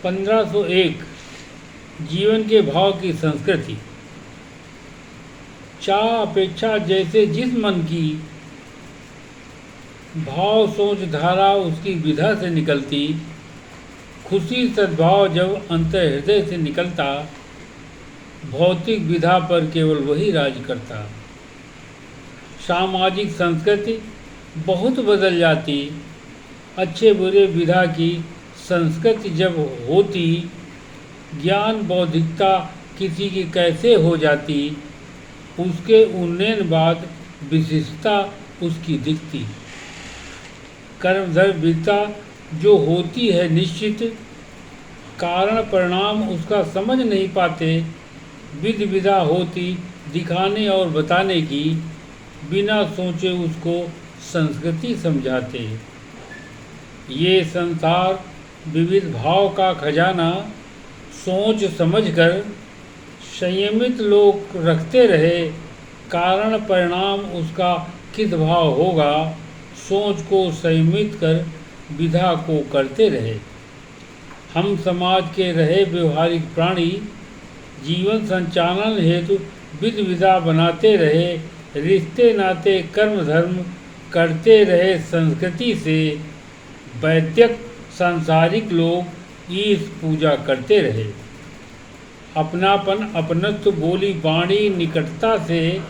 1501 जीवन के भाव की संस्कृति। चाह अपेक्षा जैसे जिस मन की भाव सोच धारा उसकी विधा से निकलती, खुशी सद्भाव जब अंतर हृदय से निकलता, भौतिक विधा पर केवल वही राज करता। सामाजिक संस्कृति बहुत बदल जाती, अच्छे बुरे विधा की संस्कृति जब होती, ज्ञान बौद्धिकता किसी की कैसे हो जाती, उसके उन्नयन बाद विशिष्टता उसकी दिखती। कर्मधर्मिता जो होती है निश्चित, कारण परिणाम उसका समझ नहीं पाते, विधि विधा होती दिखाने और बताने की, बिना सोचे उसको संस्कृति समझाते। ये संसार विविध भाव का खजाना सोच समझकर संयमित लोग रखते रहे, कारण परिणाम उसका किस भाव होगा, सोच को संयमित कर विधा को करते रहे। हम समाज के रहे व्यवहारिक प्राणी, जीवन संचालन हेतु विधि विधा बनाते रहे, रिश्ते नाते कर्म धर्म करते रहे। संस्कृति से वैदिक सांसारिक लोग ईश पूजा करते रहे। अपनापन अपनत्व बोली वाणी निकटता से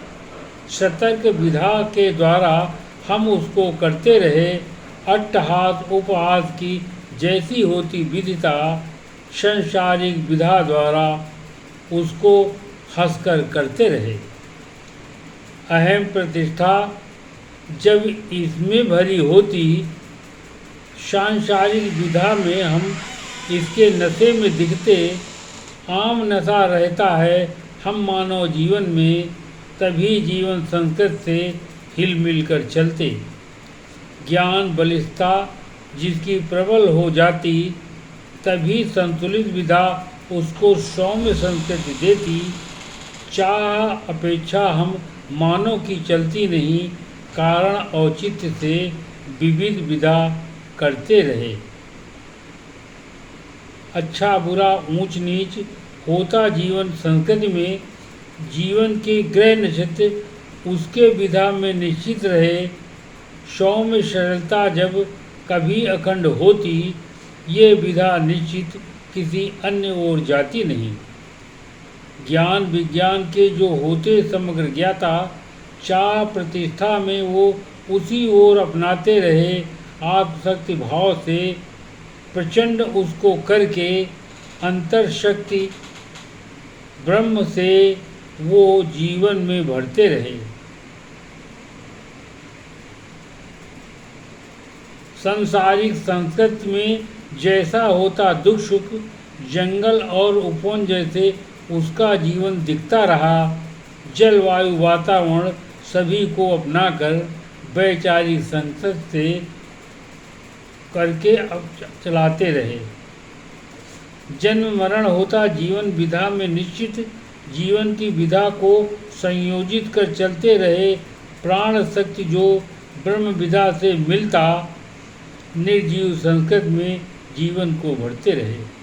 सतर्क विधा के द्वारा हम उसको करते रहे। अट्टहास उपहास की जैसी होती विधिता, संसारिक विधा द्वारा उसको हंसकर करते रहे। अहम प्रतिष्ठा जब इसमें भरी होती, सांसारिक विधा में हम इसके नशे में दिखते, आम नशा रहता है हम मानव जीवन में, तभी जीवन संस्कृत से हिल मिल कर चलते। ज्ञान बलिष्ठता जिसकी प्रबल हो जाती, तभी संतुलित विधा उसको सौम्य संस्कृति देती। चाह अपेक्षा हम मानव की चलती नहीं, कारण औचित्य से विविध विधा करते रहे। अच्छा बुरा ऊंच नीच होता जीवन संस्कृति में, जीवन के ग्रह नक्षत्र उसके विधा में निश्चित रहे। सौम्य सरलता जब कभी अखंड होती, ये विधा निश्चित किसी अन्य ओर जाती नहीं। ज्ञान विज्ञान के जो होते समग्र ज्ञाता, चाह प्रतिष्ठा में वो उसी ओर अपनाते रहे। आत्मशक्ति भाव से प्रचंड उसको करके, अंतर शक्ति ब्रह्म से वो जीवन में भरते रहे। सांसारिक संस्कृति में जैसा होता दुख सुख, जंगल और उपवन जैसे उसका जीवन दिखता रहा। जलवायु वातावरण सभी को अपनाकर वैचारिक संस्कृति से करके अब चलाते रहे। जन्म मरण होता जीवन विधा में निश्चित, जीवन की विधा को संयोजित कर चलते रहे। प्राण शक्ति जो ब्रह्म विधा से मिलता, निर्जीव संस्कृत में जीवन को भरते रहे।